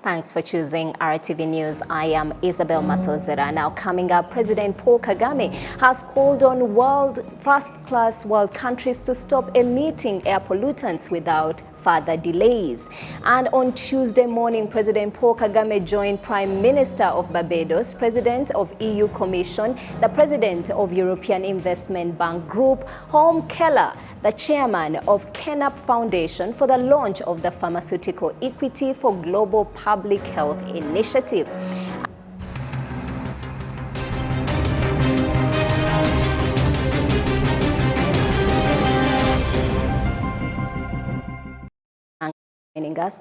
Thanks for choosing RTV News. I am Isabel Masozera. Now coming up, President Paul Kagame has called on first-class world countries to stop emitting air pollutants without further delays. And on Tuesday morning, President Paul Kagame joined Prime Minister of Barbados, President of EU Commission, the President of European Investment Bank Group, Home Keller, the Chairman of Kenap Foundation, for the launch of the Pharmaceutical Equity for Global Public Health Initiative.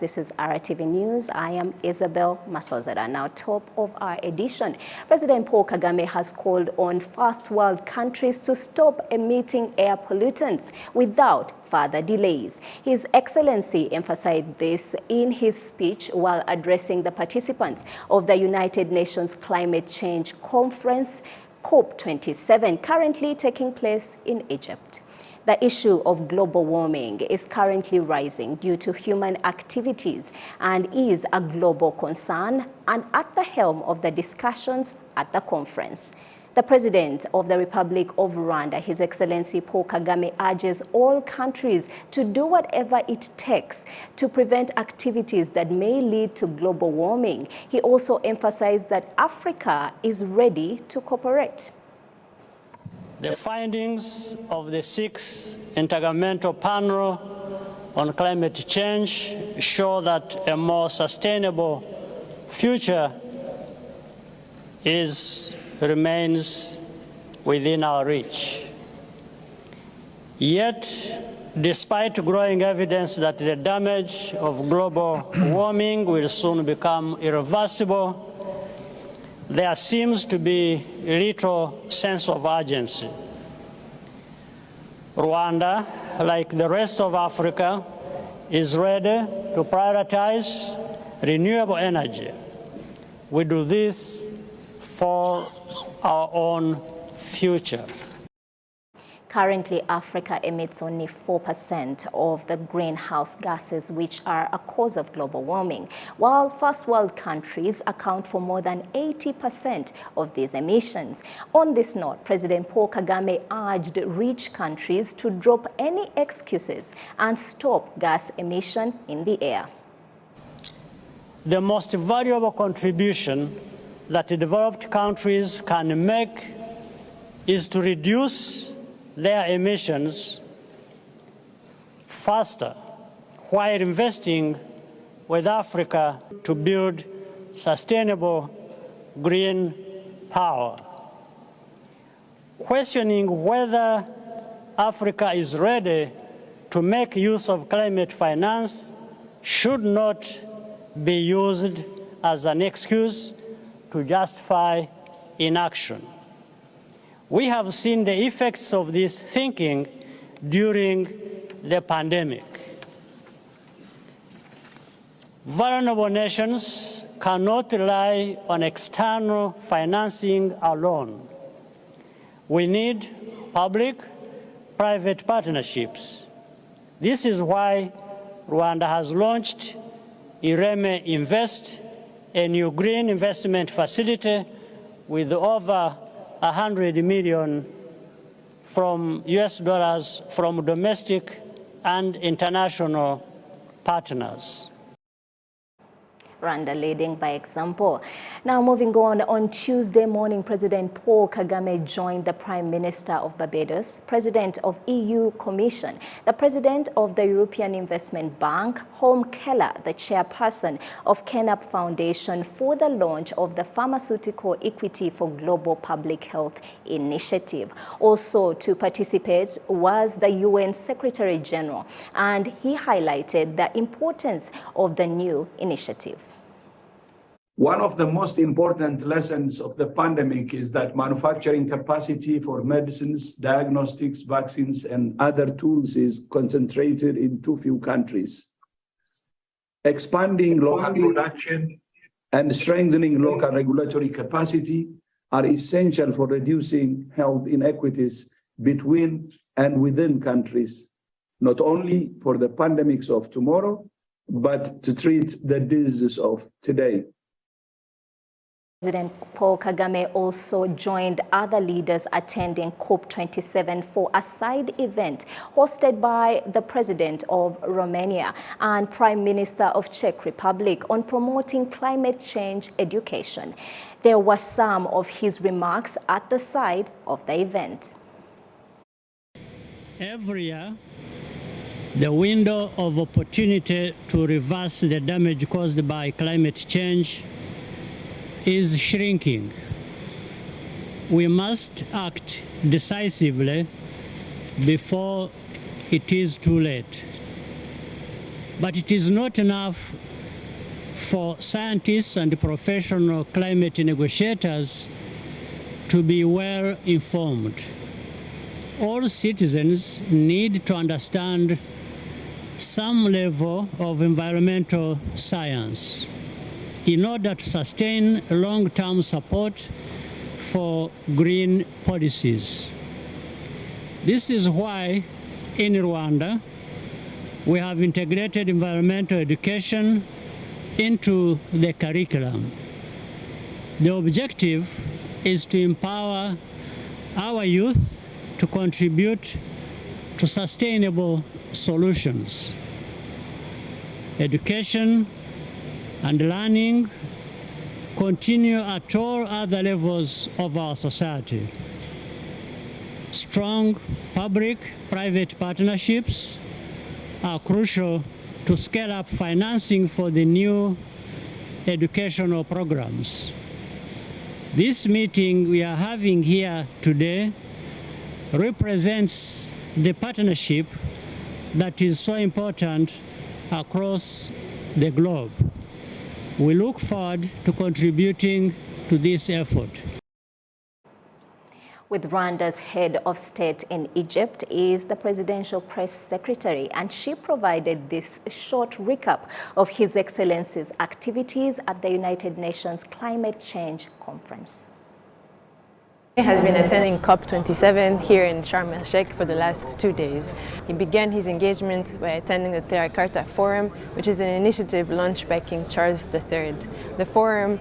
This is RTV News. I am Isabel Masozera. Now, top of our edition, President Paul Kagame has called on first world countries to stop emitting air pollutants without further delays. His Excellency emphasized this in his speech while addressing the participants of the United Nations Climate Change Conference, COP27, currently taking place in Egypt. The issue of global warming is currently rising due to human activities and is a global concern and at the helm of the discussions at the conference. The President of the Republic of Rwanda, His Excellency Paul Kagame, urges all countries to do whatever it takes to prevent activities that may lead to global warming. He also emphasized that Africa is ready to cooperate. The findings of the 6th Intergovernmental Panel on Climate Change show that a more sustainable future remains within our reach. Yet, despite growing evidence that the damage of global warming will soon become irreversible, there seems to be little sense of urgency. Rwanda, like the rest of Africa, is ready to prioritize renewable energy. We do this for our own future. Currently, Africa emits only 4% of the greenhouse gases, which are a cause of global warming, while first world countries account for more than 80% of these emissions. On this note, President Paul Kagame urged rich countries to drop any excuses and stop gas emission in the air. The most valuable contribution that developed countries can make is to reduce their emissions faster while investing with Africa to build sustainable green power. Questioning whether Africa is ready to make use of climate finance should not be used as an excuse to justify inaction. We have seen the effects of this thinking during the pandemic. Vulnerable nations cannot rely on external financing alone. We need public-private partnerships. This is why Rwanda has launched Ireme Invest, a new green investment facility with over $100 million from US dollars from domestic and international partners. Rwanda leading by example. Now moving on Tuesday morning, President Paul Kagame joined the Prime Minister of Barbados, President of EU Commission, the President of the European Investment Bank, Home Keller, the Chairperson of Kenap Foundation, for the launch of the Pharmaceutical Equity for Global Public Health Initiative. Also to participate was the UN Secretary General, and he highlighted the importance of the new initiative. One of the most important lessons of the pandemic is that manufacturing capacity for medicines, diagnostics, vaccines, and other tools is concentrated in too few countries. Expanding local production and strengthening local regulatory capacity are essential for reducing health inequities between and within countries, not only for the pandemics of tomorrow, but to treat the diseases of today. President Paul Kagame also joined other leaders attending COP27 for a side event hosted by the President of Romania and Prime Minister of Czech Republic on promoting climate change education. There were some of his remarks at the side of the event. Every year, the window of opportunity to reverse the damage caused by climate change is shrinking. We must act decisively before it is too late. But it is not enough for scientists and professional climate negotiators to be well informed. All citizens need to understand some level of environmental science in order to sustain long-term support for green policies. This is why in Rwanda we have integrated environmental education into the curriculum. The objective is to empower our youth to contribute to sustainable solutions. Education and learning continue at all other levels of our society. Strong public-private partnerships are crucial to scale up financing for the new educational programs. This meeting we are having here today represents the partnership that is so important across the globe. We look forward to contributing to this effort. With Rwanda's head of state in Egypt is the presidential press secretary, and she provided this short recap of His Excellency's activities at the United Nations Climate Change Conference. He has been attending COP27 here in Sharm el-Sheikh for the last 2 days. He began his engagement by attending the Terra Carta Forum, which is an initiative launched by King Charles III. The forum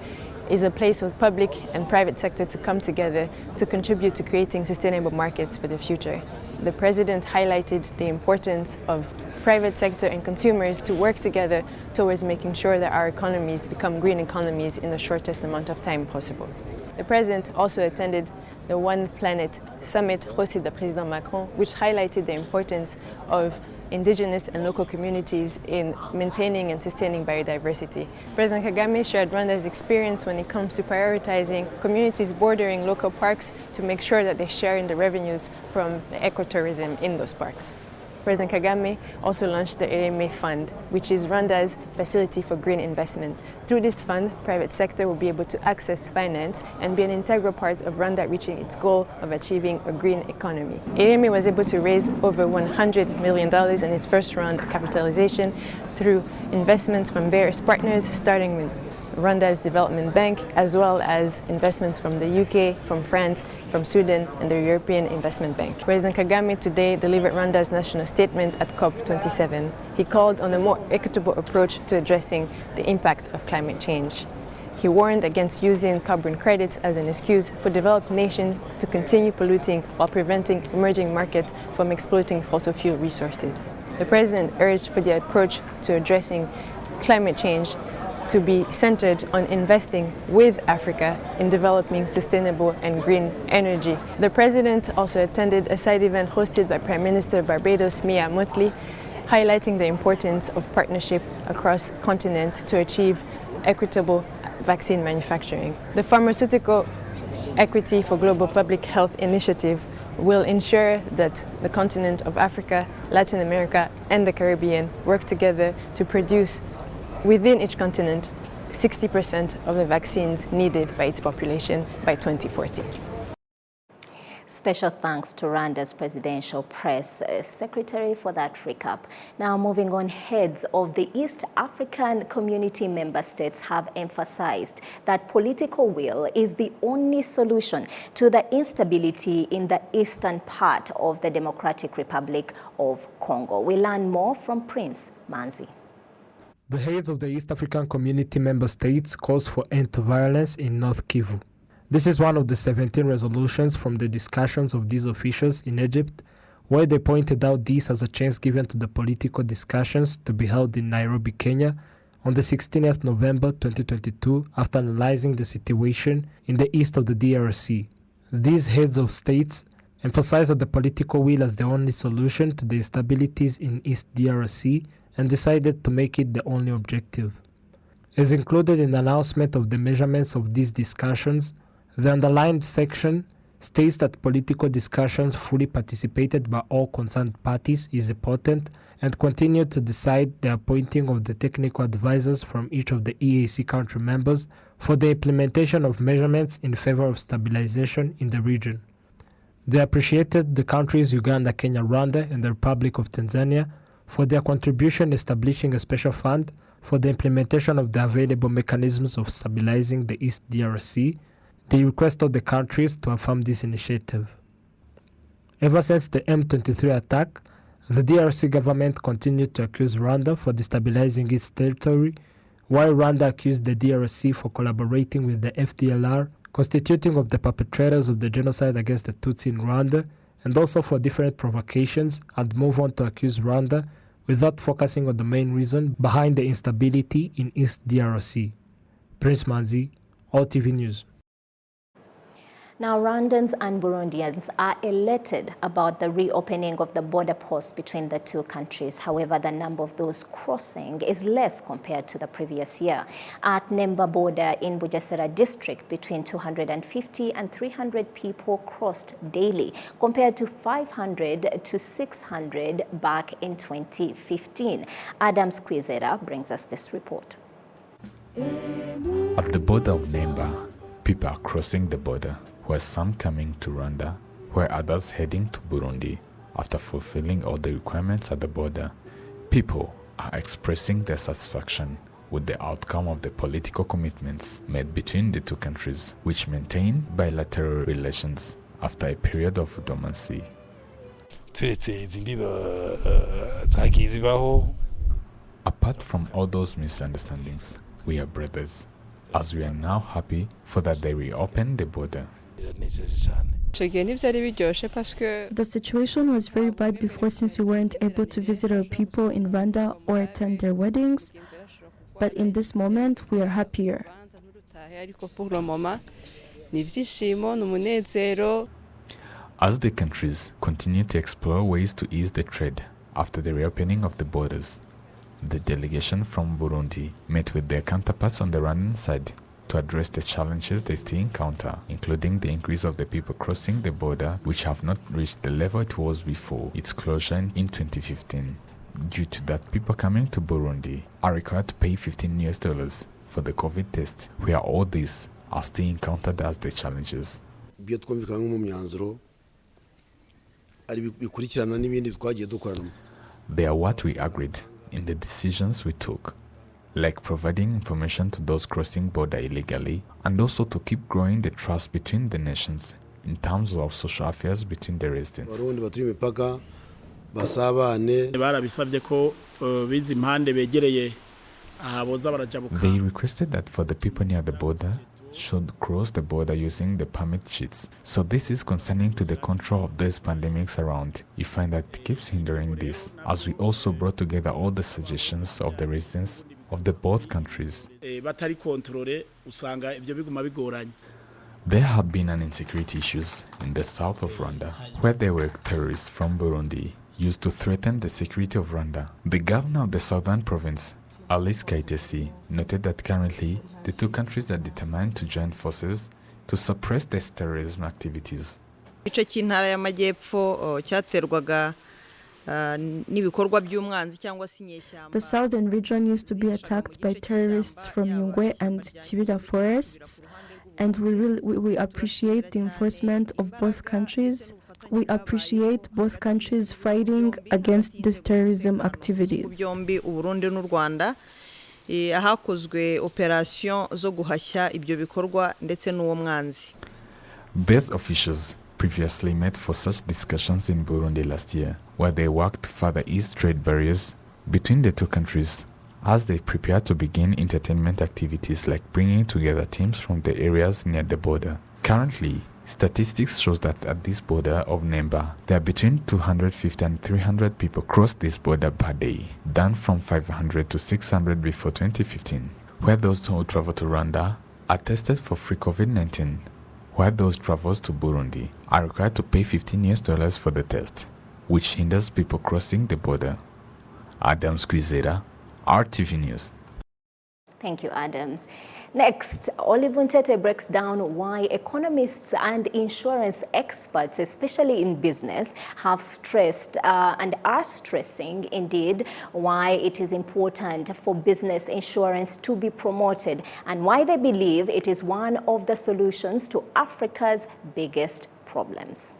is a place for public and private sector to come together to contribute to creating sustainable markets for the future. The President highlighted the importance of private sector and consumers to work together towards making sure that our economies become green economies in the shortest amount of time possible. The President also attended the One Planet Summit hosted by President Macron, which highlighted the importance of indigenous and local communities in maintaining and sustaining biodiversity. President Kagame shared Rwanda's experience when it comes to prioritizing communities bordering local parks to make sure that they share in the revenues from the ecotourism in those parks. President Kagame also launched the RME Fund, which is Rwanda's facility for green investment. Through this fund, private sector will be able to access finance and be an integral part of Rwanda reaching its goal of achieving a green economy. RME was able to raise over $100 million in its first round of capitalization through investments from various partners, starting with Rwanda's Development Bank, as well as investments from the UK, from France, from Sweden, and the European Investment Bank. President Kagame today delivered Rwanda's national statement at COP27. He called on a more equitable approach to addressing the impact of climate change. He warned against using carbon credits as an excuse for developed nations to continue polluting while preventing emerging markets from exploiting fossil fuel resources. The President urged for the approach to addressing climate change to be centered on investing with Africa in developing sustainable and green energy. The President also attended a side event hosted by Prime Minister of Barbados, Mia Mottley, highlighting the importance of partnership across continents to achieve equitable vaccine manufacturing. The Pharmaceutical Equity for Global Public Health Initiative will ensure that the continent of Africa, Latin America, and the Caribbean work together to produce within each continent 60% of the vaccines needed by its population by 2040. Special thanks to Rwanda's presidential press secretary for that recap. Now moving on, heads of the East African Community member states have emphasized that political will is the only solution to the instability in the eastern part of the Democratic Republic of Congo. We learn more from Prince Manzi. The heads of the East African Community member states calls for end to violence in North Kivu. This is one of the 17 resolutions from the discussions of these officials in Egypt, where they pointed out this as a chance given to the political discussions to be held in Nairobi, Kenya, on the 16th November 2022 after analyzing the situation in the east of the DRC. These heads of states emphasized the political will as the only solution to the instabilities in East DRC and decided to make it the only objective. As included in the announcement of the measurements of these discussions, the underlined section states that political discussions fully participated by all concerned parties is important and continued to decide the appointing of the technical advisors from each of the EAC country members for the implementation of measurements in favor of stabilization in the region. They appreciated the countries Uganda, Kenya, Rwanda, and the Republic of Tanzania for their contribution establishing a special fund for the implementation of the available mechanisms of stabilizing the East DRC. They requested the countries to affirm this initiative. Ever since the M23 attack, the DRC government continued to accuse Rwanda for destabilizing its territory, while Rwanda accused the DRC for collaborating with the FDLR, constituting of the perpetrators of the genocide against the Tutsi in Rwanda, and also for different provocations, and move on to accuse Rwanda without focusing on the main reason behind the instability in East DRC. Prince Manzi, RwandaTV News. Now, Rwandans and Burundians are elated about the reopening of the border posts between the two countries. However, the number of those crossing is less compared to the previous year. At Nemba border in Bugesera district, between 250 and 300 people crossed daily, compared to 500 to 600 back in 2015. Adam Squizera brings us this report. At the border of Nemba, people are crossing the border, where some coming to Rwanda, where others heading to Burundi. After fulfilling all the requirements at the border, people are expressing their satisfaction with the outcome of the political commitments made between the two countries, which maintain bilateral relations after a period of dormancy. Apart from all those misunderstandings, we are brothers, as we are now happy for that they reopened the border. The situation was very bad before, since we weren't able to visit our people in Rwanda or attend their weddings, but in this moment we are happier. As the countries continue to explore ways to ease the trade after the reopening of the borders, the delegation from Burundi met with their counterparts on the Rwandan side to address the challenges they still encounter, including the increase of the people crossing the border, which have not reached the level it was before its closure in 2015. Due to that, people coming to Burundi are required to pay $15 for the COVID test, where all these are still encountered as the challenges. They are what we agreed in the decisions we took, like providing information to those crossing border illegally, and also to keep growing the trust between the nations in terms of social affairs between the residents. They requested that for the people near the border should cross the border using the permit sheets. So this is concerning to the control of these pandemics around. You find that it keeps hindering this, as we also brought together all the suggestions of the residents of the both countries. There have been an insecurity issues in the south of Rwanda, where there were terrorists from Burundi used to threaten the security of Rwanda. The governor of the southern province, Alice Kaitesi, noted that currently the two countries are determined to join forces to suppress these terrorism activities. The southern region used to be attacked by terrorists from Nyungwe and Kibira forests, and we appreciate the enforcement of both countries. We appreciate both countries fighting against these terrorism activities. These officials previously met for such discussions in Burundi last year, where they worked to further ease trade barriers between the two countries as they prepare to begin entertainment activities like bringing together teams from the areas near the border. Currently, statistics shows that at this border of Nemba, there are between 250 and 300 people cross this border per day, down from 500 to 600 before 2015, where those who travel to Rwanda are tested for free COVID-19, while those travels to Burundi are required to pay $15 for the test, which hinders people crossing the border. Adams Kwizera, RTV News. Thank you, Adams. Next, Olive Ntete breaks down why economists and insurance experts, especially in business, have stressed and are stressing, indeed, why it is important for business insurance to be promoted and why they believe it is one of the solutions to Africa's biggest problems.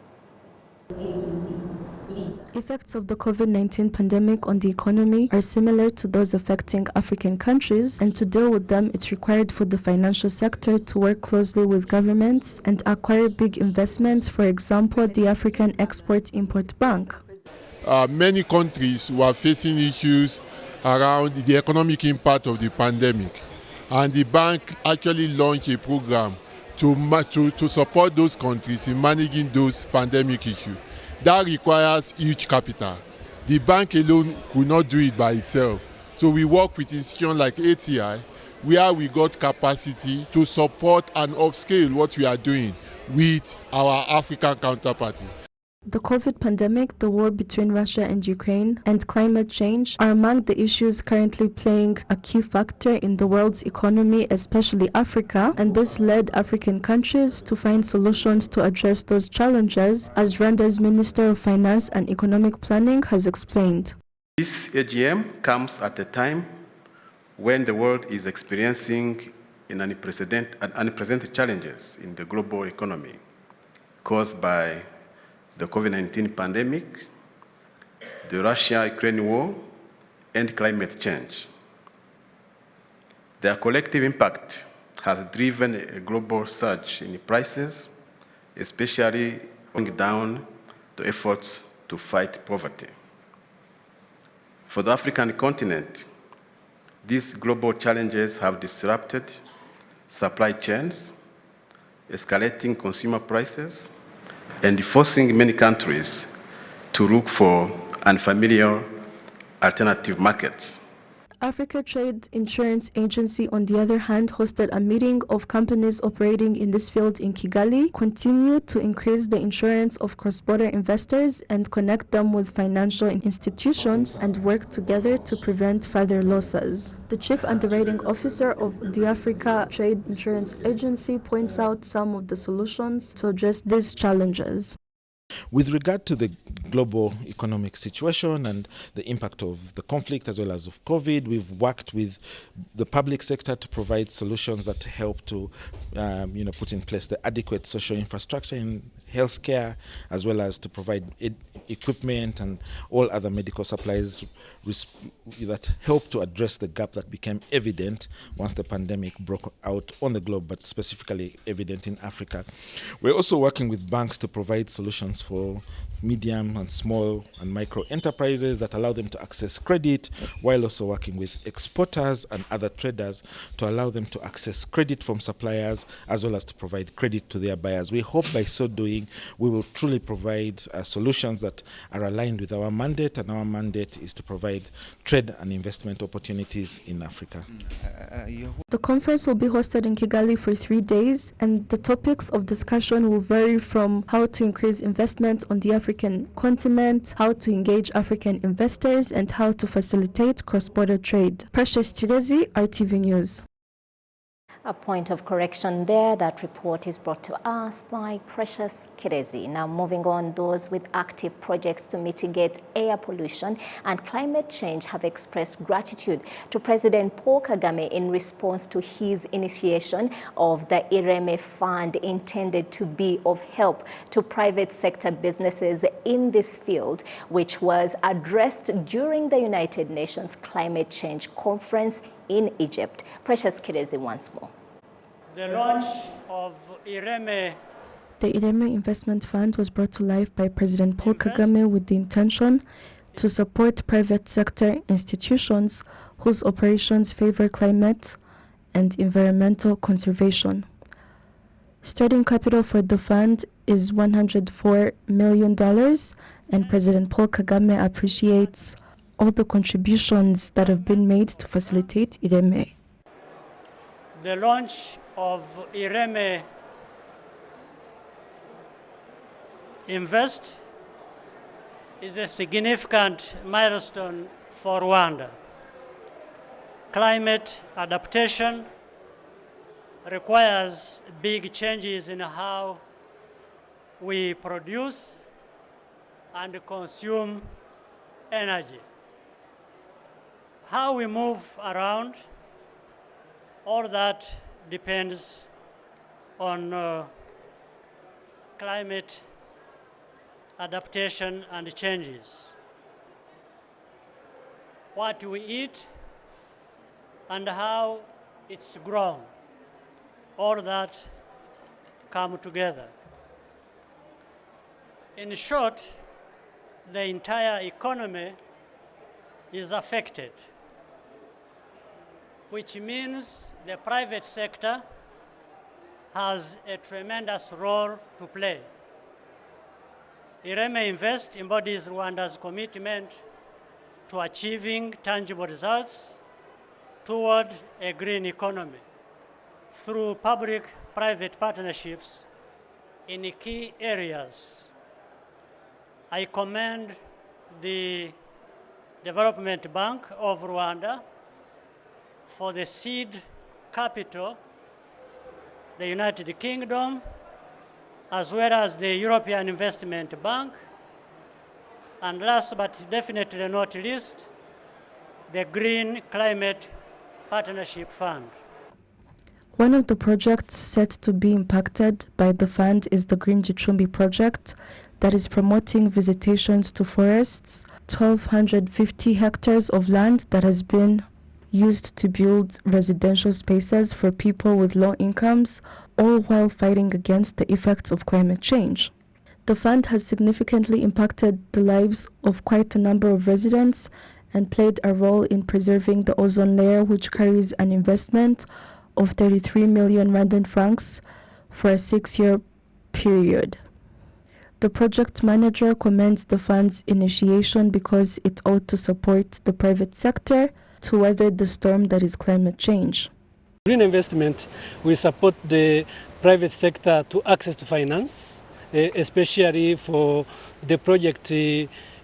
Effects of the COVID-19 pandemic on the economy are similar to those affecting African countries, and to deal with them, it's required for the financial sector to work closely with governments and acquire big investments, for example, the African Export-Import Bank. Many countries were facing issues around the economic impact of the pandemic, and the bank actually launched a program to support those countries in managing those pandemic issues. That requires huge capital. The bank alone could not do it by itself. So we work with institutions like ATI, where we got capacity to support and upscale what we are doing with our African counterparty. The COVID pandemic, the war between Russia and Ukraine, and climate change are among the issues currently playing a key factor in the world's economy, especially Africa, and this led African countries to find solutions to address those challenges, as Rwanda's Minister of Finance and Economic Planning has explained. This AGM comes at a time when the world is experiencing unprecedented challenges in the global economy caused by the COVID-19 pandemic, the Russia-Ukraine war, and climate change. Their collective impact has driven a global surge in prices, especially going down the efforts to fight poverty. For the African continent, these global challenges have disrupted supply chains, escalating consumer prices, and forcing many countries to look for unfamiliar alternative markets. Africa Trade Insurance Agency, on the other hand, hosted a meeting of companies operating in this field in Kigali, continue to increase the insurance of cross-border investors and connect them with financial institutions and work together to prevent further losses. The Chief Underwriting Officer of the Africa Trade Insurance Agency points out some of the solutions to address these challenges. With regard to the global economic situation and the impact of the conflict as well as of COVID, we've worked with the public sector to provide solutions that help to put in place the adequate social infrastructure in healthcare, as well as to provide equipment and all other medical supplies that help to address the gap that became evident once the pandemic broke out on the globe, but specifically evident in Africa. We're also working with banks to provide solutions for medium and small and micro enterprises that allow them to access credit, while also working with exporters and other traders to allow them to access credit from suppliers as well as to provide credit to their buyers. We hope by so doing we will truly provide solutions that are aligned with our mandate, and our mandate is to provide trade and investment opportunities in Africa. The conference will be hosted in Kigali for 3 days, and the topics of discussion will vary from how to increase investment on the African continent, how to engage African investors, and how to facilitate cross-border trade. Precious Tirezi, RTV News. A point of correction there. That report is brought to us by Precious Kirezi. Now moving on, those with active projects to mitigate air pollution and climate change have expressed gratitude to President Paul Kagame in response to his initiation of the Ireme Fund, intended to be of help to private sector businesses in this field, which was addressed during the United Nations Climate Change Conference in Egypt. Precious Kirezi once more. The launch of Ireme. The Ireme Investment Fund was brought to life by President Paul Kagame with the intention to support private sector institutions whose operations favor climate and environmental conservation. Starting capital for the fund is $104 million, and President Paul Kagame appreciates all the contributions that have been made to facilitate IREME. The launch of IREME Invest is a significant milestone for Rwanda. Climate adaptation requires big changes in how we produce and consume energy. How we move around, all that depends on climate adaptation and changes. What we eat and how it's grown, all that come together. In short, the entire economy is affected, which means the private sector has a tremendous role to play. IREME Invest embodies Rwanda's commitment to achieving tangible results toward a green economy through public-private partnerships in key areas. I commend the Development Bank of Rwanda for the seed capital, the United Kingdom, as well as the European Investment Bank, and last but definitely not least, the Green Climate Partnership Fund. One of the projects set to be impacted by the fund is the Green Gicumbi project that is promoting visitations to forests, 1,250 hectares of land that has been used to build residential spaces for people with low incomes, all while fighting against the effects of climate change. The fund has significantly impacted the lives of quite a number of residents and played a role in preserving the ozone layer, which carries an investment of 33 million Rwandan francs for a 6-year period. The project manager commends the fund's initiation because it ought to support the private sector to weather the storm that is climate change. Green investment will support the private sector to access to finance, especially for the project,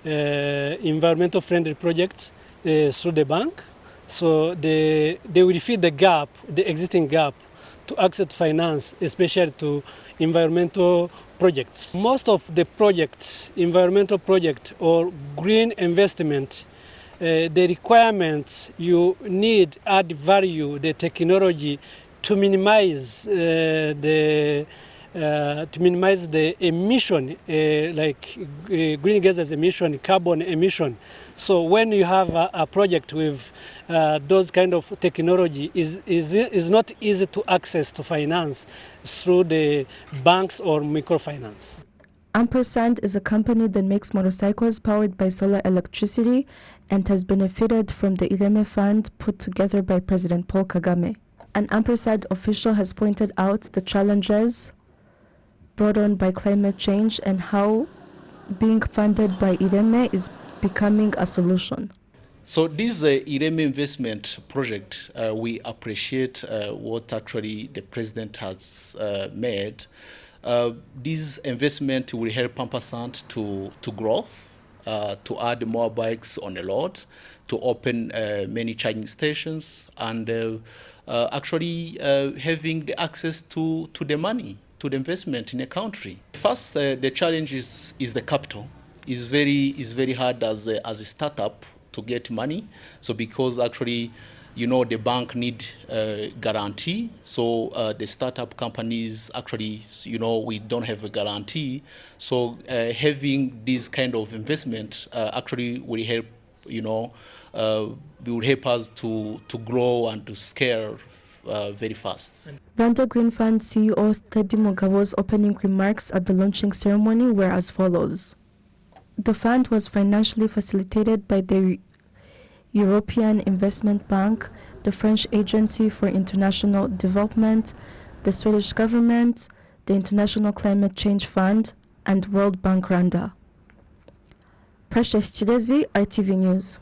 environmental friendly projects through the bank. So they will fill the gap, the existing gap, to access finance, especially to environmental projects. Most of the projects, environmental project or green investment, the requirements you need add value, the technology to minimize the emission, like green gases emission, carbon emission. So when you have a project with those kind of technology, is not easy to access to finance through the banks or microfinance. Ampersand is a company that makes motorcycles powered by solar electricity and has benefited from the IREME fund put together by President Paul Kagame. An Ampersand official has pointed out the challenges brought on by climate change and how being funded by IREME is becoming a solution. So this IREME investment project, we appreciate what actually the president has made. This investment will help Ampersand to growth, to add more bikes on the road, to open many charging stations, and actually having the access to the money, to the investment in a country. First, the challenge is the capital. It's very hard as a startup to get money. So because actually, you know, the bank need guarantee. So the startup companies actually, you know, we don't have a guarantee. So having this kind of investment actually will help, you know, will help us to grow and to scale very fast. Rwanda Green Fund CEO Teddy Mugabo's opening remarks at the launching ceremony were as follows. The fund was financially facilitated by the European Investment Bank, the French Agency for International Development, the Swedish government, the International Climate Change Fund, and World Bank Rwanda. Precious Chidezi, RTV News.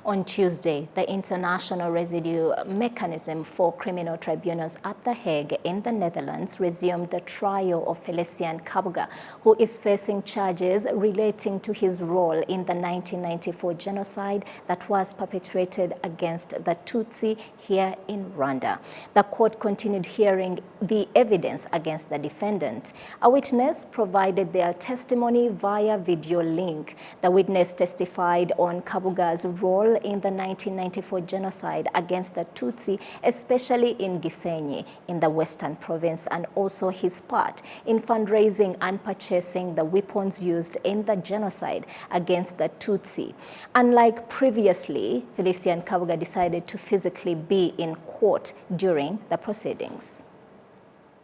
On Tuesday, the International Residue Mechanism for Criminal Tribunals at The Hague in the Netherlands resumed the trial of Felician Kabuga, who is facing charges relating to his role in the 1994 genocide that was perpetrated against the Tutsi here in Rwanda. The court continued hearing the evidence against the defendant. A witness provided their testimony via video link. The witness testified on Kabuga's role in the 1994 genocide against the Tutsi, especially in Gisenyi in the Western Province, and also his part in fundraising and purchasing the weapons used in the genocide against the Tutsi. Unlike previously, Felician Kabuga decided to physically be in court during the proceedings.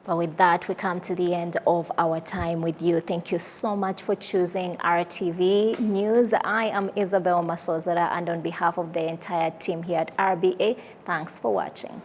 Well, with that, we come to the end of our time with you. Thank you so much for choosing RTV News. I am Isabel Masozera, and on behalf of the entire team here at RBA, thanks for watching.